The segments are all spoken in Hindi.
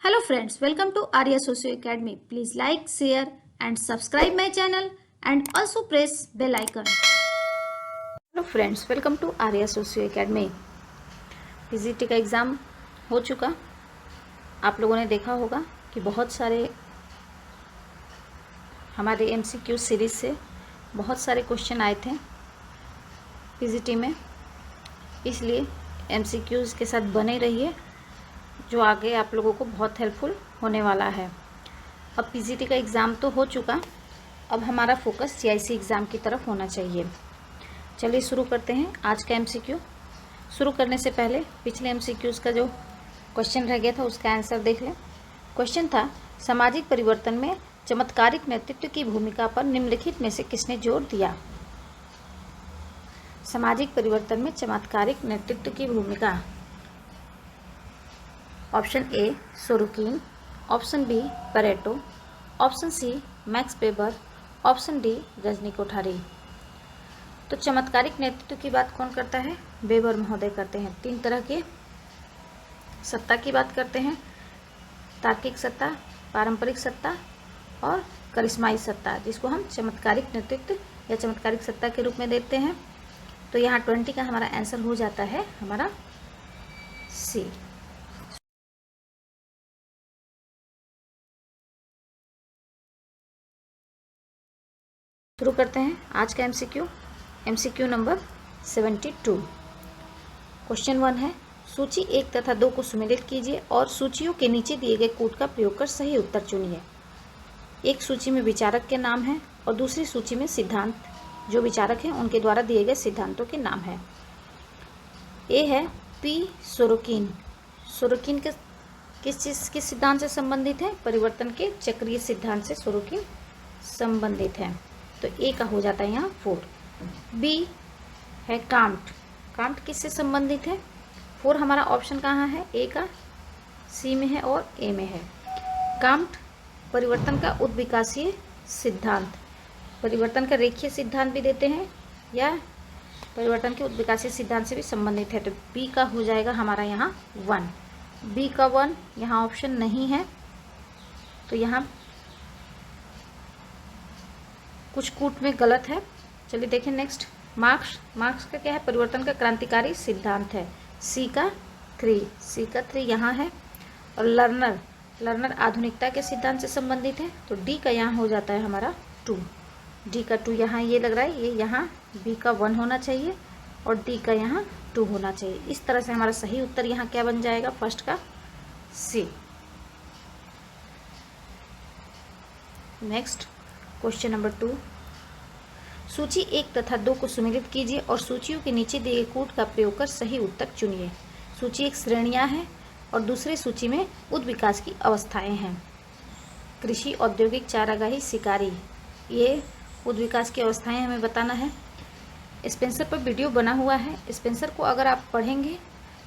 Hello friends, welcome to Arya Socio Academy. Please like, share and subscribe my channel and also press bell icon. Hello friends, welcome to Arya Socio Academy. PGT का एग्ज़ाम हो चुका। आप लोगों ने देखा होगा कि बहुत सारे हमारे एमसीक्यू सीरीज़ से बहुत सारे क्वेश्चन आए थे पीजीटी में, इसलिए एमसीक्यूज़ के साथ बने रहिए जो आगे आप लोगों को बहुत हेल्पफुल होने वाला है। अब पीजीटी का एग्ज़ाम तो हो चुका, अब हमारा फोकस सीआईसी एग्ज़ाम की तरफ होना चाहिए। चलिए शुरू करते हैं आज का एमसीक्यू। शुरू करने से पहले पिछले एमसीक्यूज़ का जो क्वेश्चन रह गया था उसका आंसर देख लें। क्वेश्चन था, सामाजिक परिवर्तन में चमत्कारिक नेतृत्व की भूमिका पर निम्नलिखित में से किसने जोर दिया? सामाजिक परिवर्तन में चमत्कारिक नेतृत्व की भूमिका। Option A Sorokin, option B Pareto, option C Max Weber, option D Rajni Kothari. तो चमत्कारिक नेतृत्व की बात कौन करता है? वेबर महोदय करते हैं। 3 तरह के सत्ता की बात करते हैं, तार्किक सत्ता, पारंपरिक सत्ता और करिश्माई सत्ता, जिसको हम चमत्कारिक नेतृत्व या चमत्कारिक सत्ता के रूप में देते हैं। तो यहाँ 20 का हमारा आंसर हो जाता है हमारा सी। शुरू करते हैं आज का एमसीक्यू नंबर 72। क्वेश्चन 1 है, सूची 1 तथा 2 को सुमेलित कीजिए और सूचियों के नीचे दिए गए कोड का प्रयोग कर सही उत्तर चुनिए। एक सूची में विचारक के नाम है और दूसरी सूची में सिद्धांत, जो विचारक हैं उनके द्वारा दिए गए सिद्धांतों के नाम है। ए है पी सोरोकिन। सोरोकिन के किस चीज़ के सिद्धांत से संबंधित है? परिवर्तन के चक्रीय सिद्धांत से सोरोकिन संबंधित है। तो ए का हो जाता है यहाँ 4। बी है कांट। कांट किससे संबंधित है? 4 हमारा ऑप्शन कहाँ है? ए का सी में है और ए में है। कांट परिवर्तन का उद्विकासीय सिद्धांत, परिवर्तन का रेखीय सिद्धांत भी देते हैं या परिवर्तन के उद्विकासीय सिद्धांत से भी संबंधित है। तो बी का हो जाएगा हमारा यहाँ 1। बी का 1 यहाँ ऑप्शन नहीं है, तो यहाँ कुछ कूट में गलत है। चलिए देखें नेक्स्ट। मार्क्स का क्या है? परिवर्तन का क्रांतिकारी सिद्धांत है। सी का 3 यहाँ है। और लर्नर आधुनिकता के सिद्धांत से संबंधित है। तो डी का यहाँ हो जाता है हमारा 2। डी का 2 यहाँ ये लग रहा है, ये यहाँ बी का 1 होना चाहिए और डी का यहाँ 2 होना चाहिए। इस तरह से हमारा सही उत्तर यहाँ क्या बन जाएगा? फर्स्ट का सी। नेक्स्ट क्वेश्चन नंबर 2, सूची 1 तथा 2 को सुमेलित कीजिए और सूचियों के नीचे दिए कोड का प्रयोग कर सही उत्तर चुनिए। सूची 1 श्रेणियां हैं और दूसरी सूची में उद्विकास की अवस्थाएं हैं। कृषि, औद्योगिक, चारागाही, शिकारी, ये उद्विकास की अवस्थाएं हमें बताना है। स्पेंसर पर वीडियो बना हुआ है। स्पेंसर को अगर आप पढ़ेंगे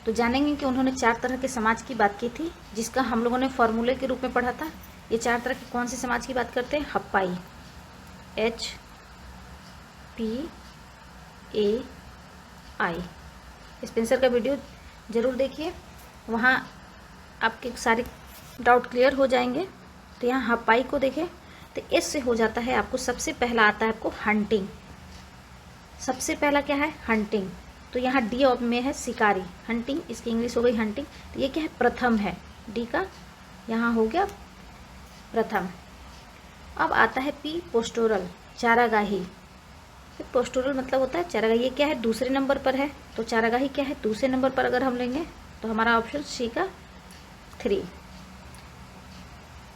तो जानेंगे कि उन्होंने 4 तरह के समाज की बात की थी, जिसका हम लोगों ने फॉर्मूले के रूप में पढ़ा था। ये 4 तरह के कौन से समाज की बात करते हैं? हप्पाई, HPAI। स्पेंसर का वीडियो ज़रूर देखिए, वहाँ आपके सारे डाउट क्लियर हो जाएंगे। तो यहाँ हप्पाई को देखें तो एस से हो जाता है आपको, सबसे पहला आता है आपको हंटिंग। सबसे पहला क्या है? हंटिंग। तो यहाँ डी में है शिकारी। हंटिंग इसकी इंग्लिश हो गई हंटिंग। तो ये क्या है? प्रथम है। डी का यहाँ हो गया प्रथम। अब आता है पी पोस्टोरल, चारागाही। पोस्टोरल मतलब होता है चारागाही। ये क्या है? दूसरे नंबर पर है। तो चारागाही क्या है? दूसरे नंबर पर अगर हम लेंगे तो हमारा ऑप्शन सी का 3।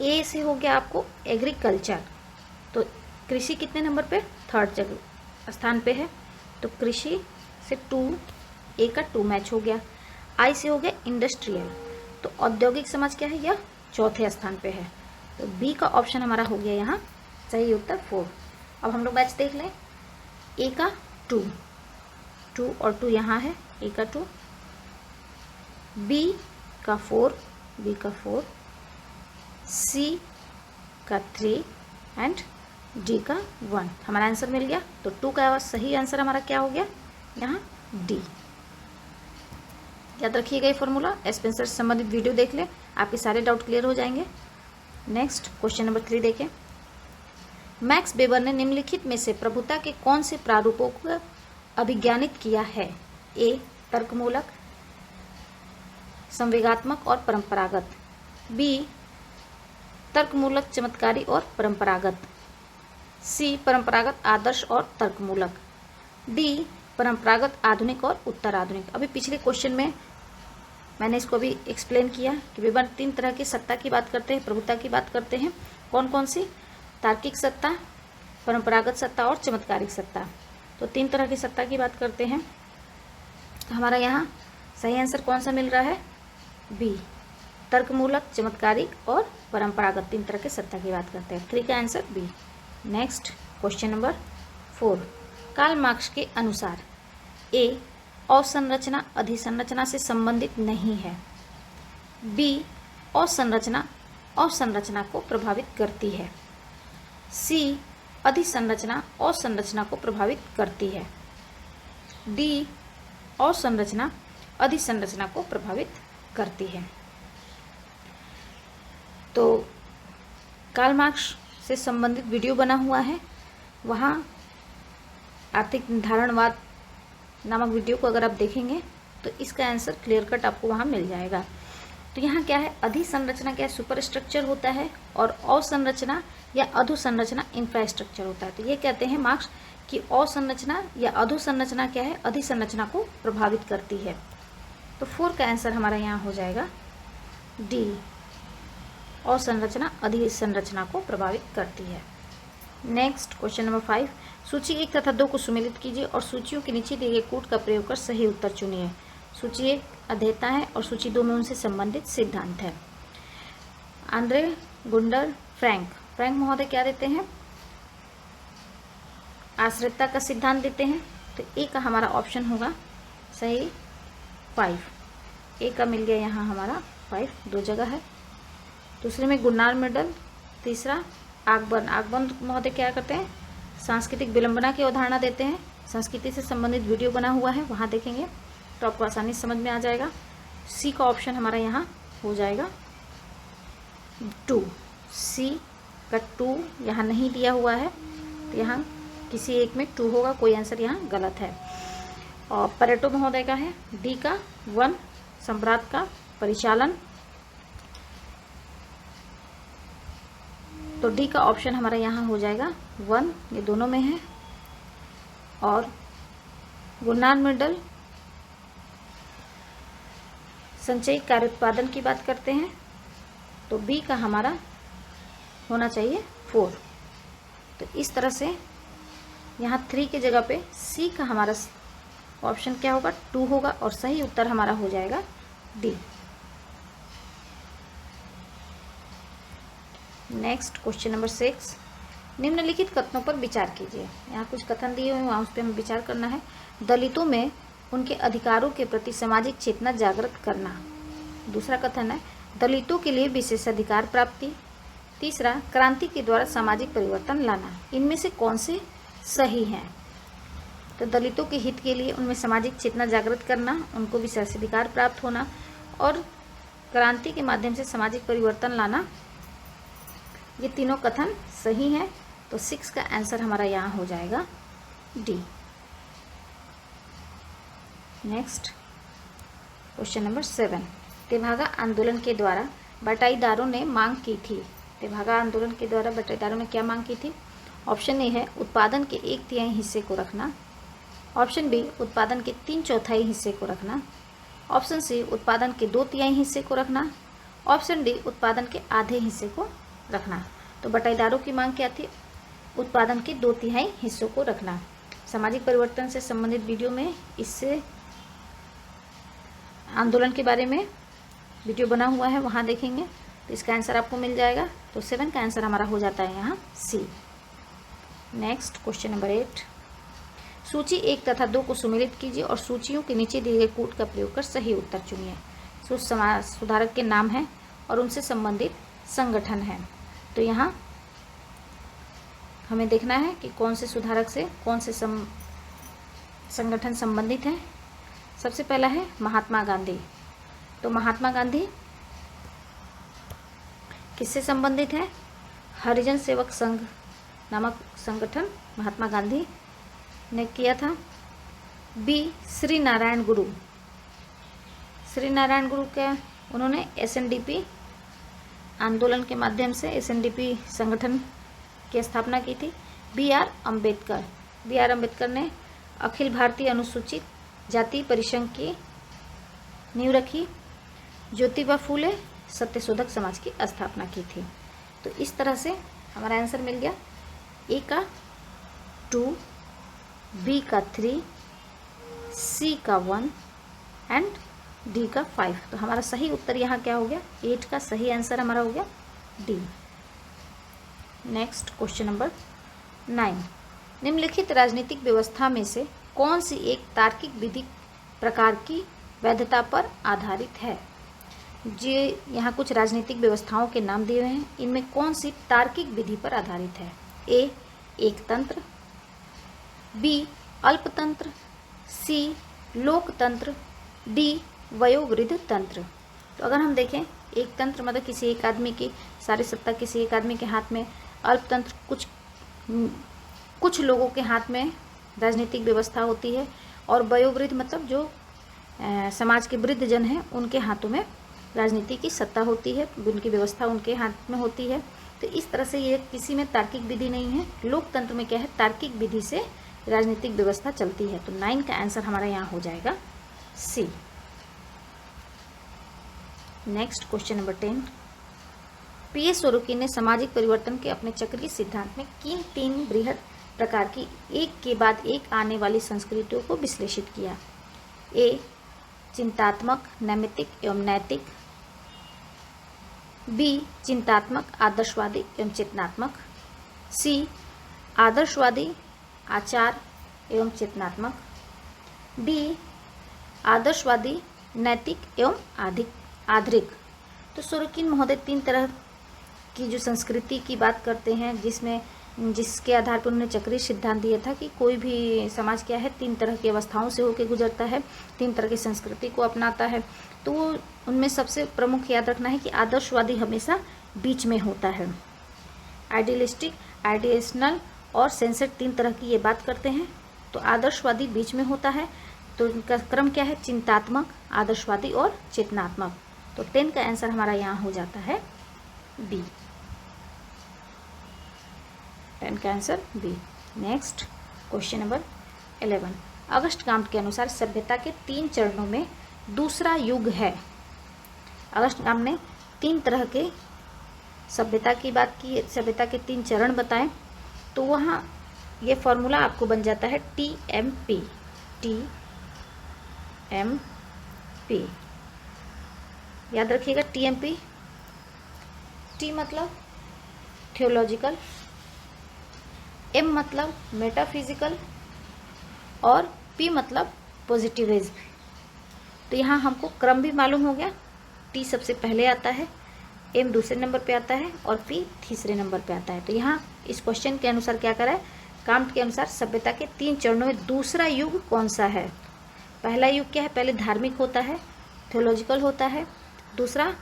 ए से हो गया आपको एग्रीकल्चर। तो कृषि कितने नंबर पे? 3rd जगह स्थान पे है। तो कृषि से 2, ए का 2 मैच हो गया। आई से हो गया इंडस्ट्रियल। तो औद्योगिक समाज क्या है? यह 4थे स्थान पे है। तो बी का ऑप्शन हमारा हो गया यहाँ सही उत्तर 4। अब हम लोग मैच देख लें। ए का 2 और 2 यहाँ है। ए का 2, बी का 4, सी का 3 एंड डी का 1। हमारा आंसर मिल गया। तो 2 का सही आंसर हमारा क्या हो गया? यहाँ डी। याद रखिएगा ये फॉर्मूला। स्पेंसर से संबंधित वीडियो देख लें, आपके सारे डाउट क्लियर हो जाएंगे। नेक्स्ट क्वेश्चन नंबर 3 देखें। मैक्स वेबर ने निम्नलिखित में से प्रभुता के कौन से प्रारूपों को अभिज्ञानित किया है? ए तर्कमूलक, संवेगात्मक और परंपरागत, बी तर्कमूलक चमत्कारी और परंपरागत, सी परंपरागत आदर्श और तर्कमूलक, डी परंपरागत आधुनिक और उत्तर आधुनिक। अभी पिछले क्वेश्चन में मैंने इसको अभी एक्सप्लेन किया कि वेबर 3 तरह की सत्ता की बात करते हैं, प्रभुता की बात करते हैं। कौन कौन सी? तार्किक सत्ता, परंपरागत सत्ता और चमत्कारिक सत्ता। तो 3 तरह की सत्ता की बात करते हैं। हमारा यहाँ सही आंसर कौन सा मिल रहा है? बी तर्कमूलक, चमत्कारिक और परंपरागत 3 तरह की सत्ता की बात करते हैं। 3 का answer B. Next question number 4। Karl Marx के अनुसार ए अवसंरचना अधिसंरचना से संबंधित नहीं है, बी अवसंरचना अवसंरचना को प्रभावित करती है, सी अधिसंरचना अवसंरचना को प्रभावित करती है, डी अवसंरचना अधिसंरचना को प्रभावित करती है। तो कार्ल मार्क्स से संबंधित वीडियो बना हुआ है, वहाँ आर्थिक निर्धारणवाद नामक वीडियो को अगर आप देखेंगे तो इसका आंसर क्लियर कट आपको वहाँ मिल जाएगा। तो यहाँ क्या है? अधिसंरचना क्या है? सुपर स्ट्रक्चर होता है, और अवसंरचना या अधोसंरचना इंफ्रास्ट्रक्चर होता है। तो ये कहते हैं मार्क्स कि अवसंरचना या अधोसंरचना क्या है? अधिसंरचना को प्रभावित करती है। तो 4 का आंसर हमारा यहाँ हो जाएगा डी अवसंरचना अधिसंरचना को प्रभावित करती है। Next question number 5। सूची 1 तथा 2 को सुमेलित कीजिए और सूचियों के नीचे दिए गए कूट का प्रयोग कर सही उत्तर चुनिए। सूची 1 अध्येता है और सूची 2 में उनसे संबंधित सिद्धांत है। आंद्रे गुंडर फ्रैंक महोदय क्या देते हैं? आश्रितता का सिद्धांत देते हैं। तो ए का हमारा ऑप्शन होगा सही 5। ए का मिल गया यहाँ हमारा 5, 2 जगह है। दूसरे में गुन्नार मेडल, तीसरा आगबन महोदय क्या करते हैं? सांस्कृतिक विलंबना की अवधारणा देते हैं। संस्कृति से संबंधित वीडियो बना हुआ है, वहाँ देखेंगे तो आपको आसानी से समझ में आ जाएगा। सी का ऑप्शन हमारा यहाँ हो जाएगा 2। सी का 2 यहाँ नहीं दिया हुआ है, तो यहाँ किसी एक में 2 होगा, कोई आंसर यहाँ गलत है। और परेटो महोदय का है डी का 1 सम्राट का परिचालन। तो डी का ऑप्शन हमारा यहाँ हो जाएगा 1, ये दोनों में है। और गुन्नार मेडल संचयी कार्य उत्पादन की बात करते हैं, तो बी का हमारा होना चाहिए 4। तो इस तरह से यहाँ 3 की जगह पे सी का हमारा ऑप्शन क्या होगा? 2 होगा, और सही उत्तर हमारा हो जाएगा डी। Next question number 6। निम्नलिखित कथनों पर विचार कीजिए। यहाँ कुछ कथन दिए हुए हैं, वहाँ उस पर हमें विचार करना है। दलितों में उनके अधिकारों के प्रति सामाजिक चेतना जागृत करना। दूसरा कथन है दलितों के लिए विशेषाधिकार प्राप्ति। तीसरा क्रांति के द्वारा सामाजिक परिवर्तन लाना। इनमें से कौन से सही हैं? तो दलितों के हित के लिए उनमें सामाजिक चेतना जागृत करना, उनको विशेषाधिकार प्राप्त होना और क्रांति के माध्यम से सामाजिक परिवर्तन लाना, ये तीनों कथन सही हैं। तो 6 का आंसर हमारा यहाँ हो जाएगा D. Next question number 7। Tebhaga आंदोलन के द्वारा बटाईदारों ने मांग की थी। तेभागा आंदोलन के द्वारा बटाईदारों ने क्या मांग की थी? ऑप्शन ए है उत्पादन के 1/3 हिस्से को रखना, ऑप्शन बी उत्पादन के 3/4 हिस्से को रखना, ऑप्शन सी उत्पादन के 2/3 हिस्से को रखना, ऑप्शन डी उत्पादन के आधे हिस्से को रखना। तो बटाईदारों की मांग क्या थी? उत्पादन के 2/3 हिस्सों को रखना। सामाजिक परिवर्तन से संबंधित वीडियो में इससे आंदोलन के बारे में वीडियो बना हुआ है, वहाँ देखेंगे तो इसका आंसर आपको मिल जाएगा। तो 7 का आंसर हमारा हो जाता है यहाँ सी। Next question number 8। सूची 1 तथा 2 को सुमेलित कीजिए और सूचियों के नीचे दिए गए कूट का प्रयोग कर सही उत्तर चुनिए। समाज सुधारक के नाम है और उनसे संबंधित संगठन है। तो यहाँ हमें देखना है कि कौन से सुधारक से कौन से संगठन संबंधित हैं। सबसे पहला है महात्मा गांधी। तो महात्मा गांधी किससे संबंधित है? हरिजन सेवक संघ नामक संगठन महात्मा गांधी ने किया था। बी, श्री नारायण गुरु। श्री नारायण गुरु क्या, उन्होंने एसएनडीपी आंदोलन के माध्यम से एसएनडीपी संगठन की स्थापना की थी। B R Ambedkar. B R Ambedkar ने अखिल भारतीय अनुसूचित जाति परिषद की नींव रखी। ज्योतिबा फूले सत्यशोधक समाज की स्थापना की थी। तो इस तरह से हमारा आंसर मिल गया। ए का 2, बी का 3, सी का 1 एंड डी का 5। तो हमारा सही उत्तर यहाँ क्या हो गया? 8 का सही आंसर हमारा हो गया डी। Next question number 9। निम्नलिखित राजनीतिक व्यवस्था में से कौन सी एक तार्किक विधि प्रकार की वैधता पर आधारित है? जो यहाँ कुछ राजनीतिक व्यवस्थाओं के नाम दिए हुए हैं, इनमें कौन सी तार्किक विधि पर आधारित है? ए, एकतंत्र, बी, अल्पतंत्र, सी, लोकतंत्र, डी, वयोवृद्ध तंत्र। तो अगर हम देखें, एकतंत्र मतलब किसी एक आदमी की सारी सत्ता किसी एक आदमी के हाथ में, अल्पतंत्र कुछ लोगों के हाथ में राजनीतिक व्यवस्था होती है, और वयोवृद्ध मतलब जो समाज के वृद्ध जन हैं उनके हाथों में राजनीति की सत्ता होती है, उनकी व्यवस्था उनके हाथ में होती है। तो इस तरह से ये किसी में तार्किक विधि नहीं है। लोकतंत्र में क्या है? तार्किक विधि से राजनीतिक व्यवस्था चलती है। तो 9 का आंसर हमारा यहाँ हो जाएगा C. Next question number 10। PS Sorokin ने सामाजिक परिवर्तन के अपने चक्रीय सिद्धांत में किन 3 बृहद प्रकार की एक के बाद एक आने वाली संस्कृतियों को विश्लेषित किया? ए, चिंतात्मक, नैमित्तिक एवं नैतिक, बी, चिंतात्मक, आदर्शवादी एवं चेतनात्मक, सी, आदर्शवादी, आचार एवं चेतनात्मक, डी, आदर्शवादी, नैतिक एवं आधुनिक। तो सोरोकिन महोदय 3 तरह की जो संस्कृति की बात करते हैं, जिसके आधार पर उन्होंने चक्रीय सिद्धांत दिया था कि कोई भी समाज क्या है 3 तरह की अवस्थाओं से होकर गुजरता है, 3 तरह की संस्कृति को अपनाता है। तो उनमें सबसे प्रमुख याद रखना है कि आदर्शवादी हमेशा बीच में होता है। आइडियलिस्टिक, आइडियशनल और सेंसर्ड 3 तरह की ये बात करते हैं। तो आदर्शवादी बीच में होता है। तो इनका क्रम क्या है? चिंतात्मक, आदर्शवादी और चेतनात्मक। तो 10 का आंसर हमारा यहाँ हो जाता है बी। 10 का answer B. Next question number 11। August Comte के अनुसार सभ्यता के 3 चरणों में दूसरा युग है। अगस्ट काम्ट ने 3 तरह के सभ्यता की बात की, सभ्यता के 3 चरण बताएं। तो वहाँ ये फॉर्मूला आपको बन जाता है TMP। TMP याद रखिएगा। TMP, T मतलब थियोलॉजिकल, M मतलब मेटाफिजिकल और P मतलब पॉजिटिविज्म। तो यहाँ हमको क्रम भी मालूम हो गया। T सबसे पहले आता है, M दूसरे नंबर पे आता है और P तीसरे नंबर पे आता है। तो यहाँ इस क्वेश्चन के अनुसार क्या करा है? काम्ट के अनुसार सभ्यता के 3 चरणों में दूसरा युग कौन सा है? पहला युग क्या है? पहले धार्मिक होता है, थियोलॉजिकल होता है, दूसरा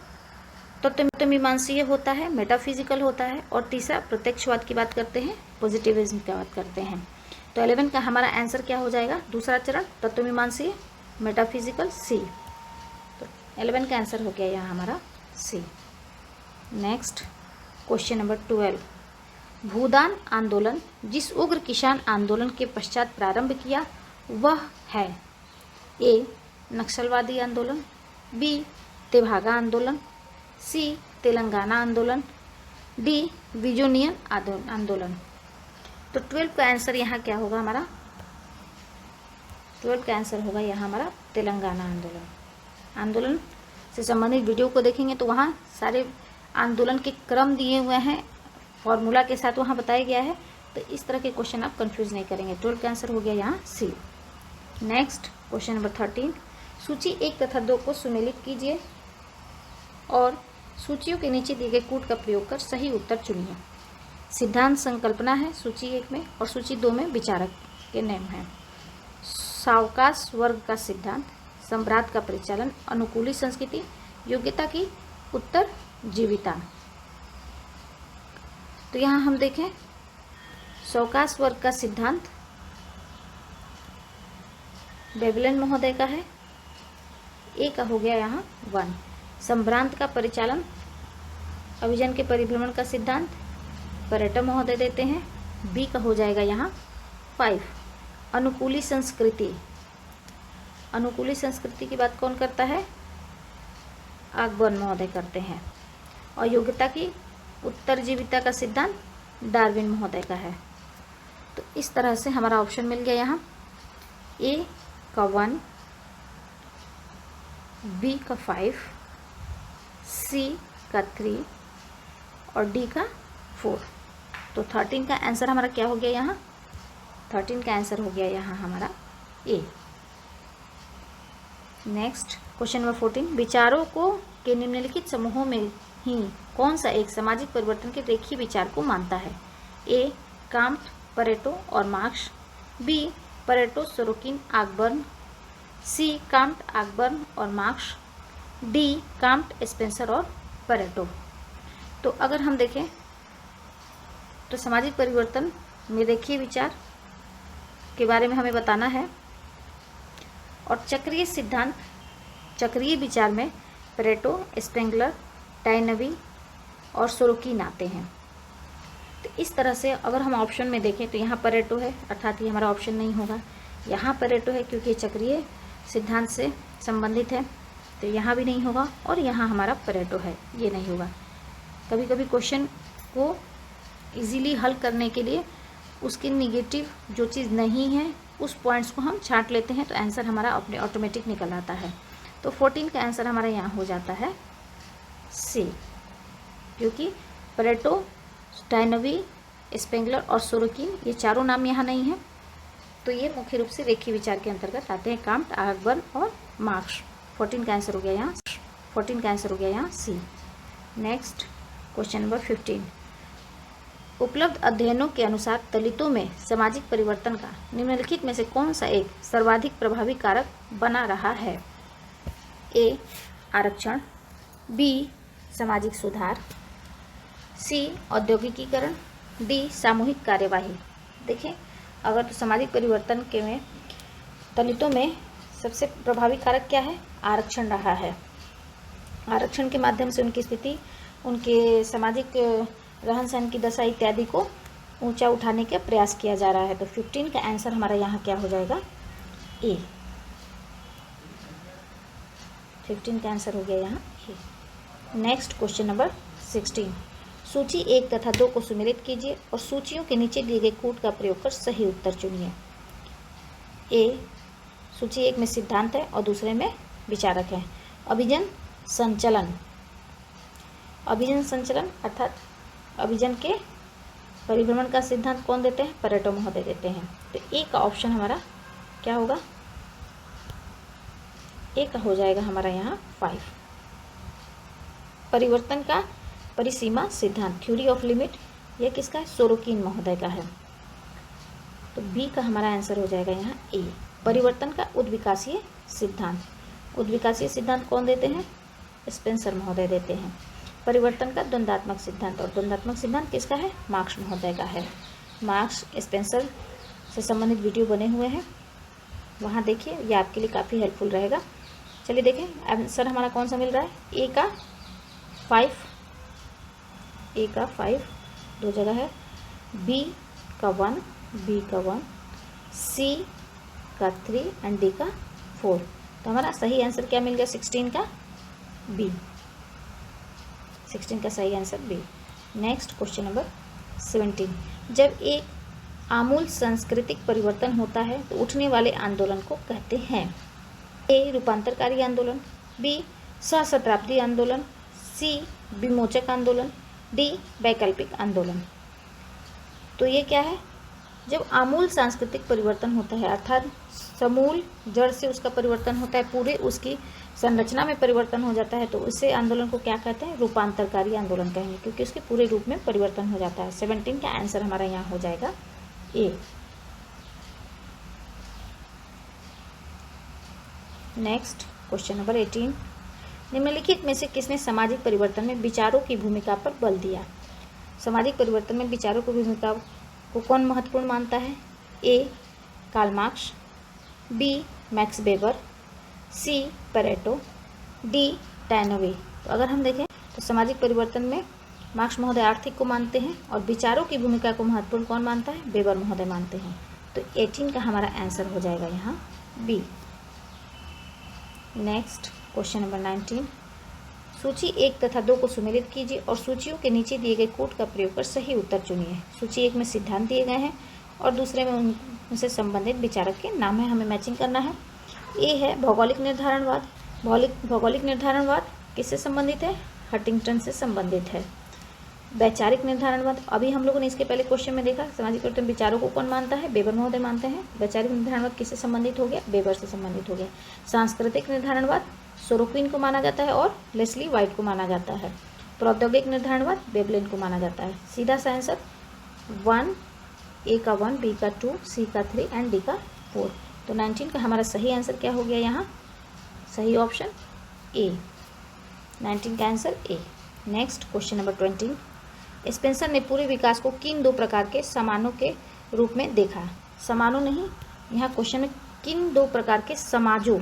तत्वमीमांसीय होता है, मेटाफिजिकल होता है, और तीसरा प्रत्यक्षवाद की बात करते हैं, पॉजिटिविज्म की बात करते हैं। तो 11 का हमारा आंसर क्या हो जाएगा? दूसरा चरण तत्वमीमांसीय, मेटाफिजिकल, सी। तो 11 का आंसर हो गया यहाँ हमारा C. Next question number 12। Bhoodan आंदोलन जिस उग्र किसान आंदोलन के पश्चात प्रारंभ किया वह है? ए, नक्सलवादी आंदोलन, बी, तेभागा आंदोलन, सी, तेलंगाना आंदोलन, डी, विजोनियन आंदोलन। तो 12 का आंसर यहाँ क्या होगा हमारा? 12 का आंसर होगा यहाँ हमारा तेलंगाना आंदोलन। आंदोलन से संबंधित वीडियो को देखेंगे तो वहाँ सारे आंदोलन के क्रम दिए हुए हैं, फॉर्मूला के साथ वहाँ बताया गया है। तो इस तरह के क्वेश्चन आप कंफ्यूज नहीं करेंगे। 12 का आंसर हो गया यहाँ सी। Next question number 13। सूची 1 तथा 2 को सुमेलित कीजिए और सूचियों के नीचे दिए गए कूट का प्रयोग कर सही उत्तर चुनिए। सिद्धांत संकल्पना है सूची 1 में और सूची 2 में विचारक के नाम हैं। सावकाश वर्ग का सिद्धांत, सम्राट का परिचालन, अनुकूली संस्कृति, योग्यता की उत्तर जीविता। तो यहाँ हम देखें शौकास वर्ग का सिद्धांत बेबलन महोदय का है। ए का हो गया यहाँ 1। संभ्रांत का परिचालन अभिजन के परिभ्रमण का सिद्धांत पर्यटन महोदय देते हैं। बी का हो जाएगा यहाँ 5। अनुकूली संस्कृति, अनुकूली संस्कृति की बात कौन करता है? आकबर्न महोदय करते हैं। और योग्यता की उत्तरजीविता का सिद्धांत डार्विन महोदय का है। तो इस तरह से हमारा ऑप्शन मिल गया यहाँ ए का 1, बी का 5, सी का 3 और डी का 4। तो 13 का आंसर हमारा क्या हो गया यहाँ? 13 का आंसर हो गया यहाँ हमारा ए। Next question number 14। विचारों को के निम्नलिखित समूहों में ही कौन सा एक सामाजिक परिवर्तन के रेखीय विचार को मानता है? ए काम्ट, परेटो और मार्क्स, बी परेटो, सोरोकिन, आकबर्न, सी काम्ट, आकबर्न और मार्क्स, डी काम्ट, स्पेंसर और परेटो। तो अगर हम देखें तो सामाजिक परिवर्तन में रेखीय विचार के बारे में हमें बताना है और चक्रीय सिद्धांत, चक्रीय विचार में परेटो, स्पेंगलर, टाइनबी और सोरोकिन आते हैं। तो इस तरह से अगर हम ऑप्शन में देखें तो यहाँ परेटो है, अर्थात ये हमारा ऑप्शन नहीं होगा। यहाँ परेटो है क्योंकि चक्रीय सिद्धांत से संबंधित है, तो यहाँ भी नहीं होगा। और यहाँ हमारा परेटो है, ये नहीं होगा। कभी कभी क्वेश्चन को इजीली हल करने के लिए उसकी निगेटिव जो चीज़ नहीं है उस पॉइंट्स को हम छांट लेते हैं, तो आंसर हमारा अपने ऑटोमेटिक निकल आता है। तो 14 का आंसर हमारा यहाँ हो जाता है सी, क्योंकि परेटो, टाइनबी, स्पेंगलर और सोरोकिन ये चारों नाम यहाँ नहीं है, तो ये मुख्य रूप से रेखीय विचार के अंतर्गत आते हैं, काम्ट, आकबर्न और मार्क्स। 14 का आंसर हो गया यहाँ, 14 का आंसर हो गया यहाँ सी। Next question number 15। उपलब्ध अध्ययनों के अनुसार दलितों में सामाजिक परिवर्तन का निम्नलिखित में से कौन सा एक सर्वाधिक प्रभावी कारक बना रहा है? ए आरक्षण, बी सामाजिक सुधार, सी औद्योगिकीकरण, डी सामूहिक कार्यवाही। देखें अगर तो सामाजिक परिवर्तन के में दलितों में सबसे प्रभावी कारक क्या है? आरक्षण रहा है। आरक्षण के माध्यम से उनकी स्थिति, उनके सामाजिक रहन सहन की दशा इत्यादि को ऊंचा उठाने का प्रयास किया जा रहा है। तो 15 का आंसर हमारा यहाँ क्या हो जाएगा? ए। 15 का आंसर हो गया यहाँ ए। Next question number 16। सूची 1 तथा 2 को सुमेलित कीजिए और सूचियों के नीचे दिए गए कूट का प्रयोग कर सही उत्तर चुनिए। ए सूची 1 में सिद्धांत है और दूसरे में विचारक है। अभिजन संचलन, अभिजन संचलन अर्थात अभिजन के परिभ्रमण का सिद्धांत कौन देते हैं? परेटो महोदय देते हैं। तो ए का ऑप्शन हमारा क्या होगा? ए का हो जाएगा हमारा यहाँ 5। परिवर्तन का परिसीमा सिद्धांत, थ्योरी ऑफ लिमिट, यह किसका है? सोरोकिन महोदय का है। तो बी का हमारा आंसर हो जाएगा यहाँ ए। परिवर्तन का उद्विकासीय सिद्धांत, उद्विकासीय सिद्धांत कौन देते हैं? स्पेंसर महोदय देते हैं। परिवर्तन का द्वंद्वात्मक सिद्धांत, और द्वंद्वात्मक सिद्धांत किसका है? मार्क्स महोदय का है। मार्क्स, स्पेंसर से संबंधित वीडियो बने हुए हैं, वहाँ देखिए, ये आपके लिए काफ़ी हेल्पफुल रहेगा। चलिए देखें आंसर हमारा कौन सा मिल रहा है? ए का 5, ए का 5 दो जगह है, बी का 1, बी का 1, सी का 3 एंड डी का 4। तो हमारा सही आंसर क्या मिल गया? 16 का बी। 16 का सही answer B. Next question number 17। जब एक आमूल सांस्कृतिक परिवर्तन होता है तो उठने वाले आंदोलन को कहते हैं? ए रूपांतरकारी आंदोलन, बी सहस्त्राब्दी आंदोलन, सी विमोचक आंदोलन, डी वैकल्पिक आंदोलन। तो ये क्या है? जब आमूल सांस्कृतिक परिवर्तन होता है अर्थात समूल जड़ से उसका परिवर्तन होता है, पूरे उसकी संरचना में परिवर्तन हो जाता है, तो उसे आंदोलन को क्या कहते हैं? रूपांतरकारी आंदोलन कहेंगे, क्योंकि उसके पूरे रूप में परिवर्तन हो जाता है। 17 का आंसर हमारा यहाँ हो जाएगा ए। Next question number 18। निम्नलिखित में से किसने सामाजिक परिवर्तन में विचारों की भूमिका पर बल दिया? सामाजिक परिवर्तन में विचारों की भूमिका को कौन महत्वपूर्ण मानता है? A. Karl Marx, B. Max Weber, C. Pareto, D. Tawney. तो अगर हम देखें तो सामाजिक परिवर्तन में मार्क्स महोदय आर्थिक को मानते हैं और विचारों की भूमिका को महत्वपूर्ण कौन मानता है? वेबर महोदय मानते हैं। तो 18 का हमारा आंसर हो जाएगा यहाँ बी। नेक्स्ट क्वेश्चन नंबर 19, सूची 1 तथा 2 को सुमेलित कीजिए और सूचियों के नीचे दिए गए कोड का प्रयोग कर सही उत्तर चुनिए। सूची 1 में सिद्धांत दिए गए हैं और दूसरे में उनसे संबंधित विचारक के नाम है, हमें मैचिंग करना है। ए है भौगोलिक निर्धारणवाद। भौगोलिक निर्धारणवाद किससे संबंधित है? हंटिंगटन से संबंधित है। वैचारिक निर्धारणवाद, अभी हम लोगों ने इसके पहले क्वेश्चन में देखा, सामाजिक परिवर्तन विचारों को कौन मानता है? वेबर महोदय मानते हैं। वैचारिक निर्धारणवाद किससे संबंधित हो गया? वेबर से संबंधित हो गया। सांस्कृतिक निर्धारणवाद सोरोक्विन को माना जाता है और लेस्ली वाइट को माना जाता है। प्रौद्योगिक निर्धारणवाद वेबलिन को माना जाता है। सीधा सा आंसर 1, ए का 1, बी का 2, सी का 3 एंड डी का 4। तो 19 का हमारा सही आंसर क्या हो गया यहाँ? सही ऑप्शन ए। 19 का answer A. Next question number 20, Spencer ने पूरे विकास को किन 2 प्रकार के समानों के रूप में देखा? समानों नहीं, यहाँ क्वेश्चन में किन 2 प्रकार के समाजों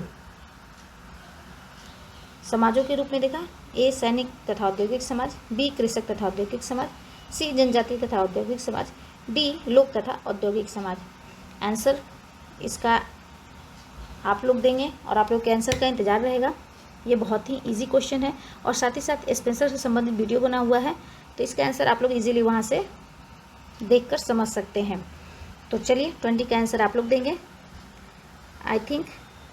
के रूप में देखा? ए. सैनिक तथा औद्योगिक समाज, बी. कृषक तथा औद्योगिक समाज, सी. जनजाति तथा औद्योगिक समाज, डी. लोक तथा औद्योगिक समाज। आंसर इसका आप लोग देंगे और आप लोग के आंसर का इंतजार रहेगा। ये बहुत ही इजी क्वेश्चन है और साथ ही साथ स्पेंसर से संबंधित वीडियो बना हुआ है, तो इसका आंसर आप लोग इजीली वहाँ से देखकर समझ सकते हैं। तो चलिए 20 का आंसर आप लोग देंगे। आई थिंक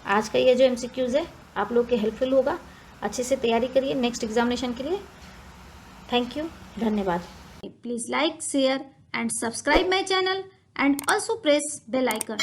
आज का ये जो MCQs है आप लोग के हेल्पफुल होगा। अच्छे से तैयारी करिए नेक्स्ट एग्जामिनेशन के लिए। थैंक यू, धन्यवाद। Please like, share and subscribe my channel and also press bell icon.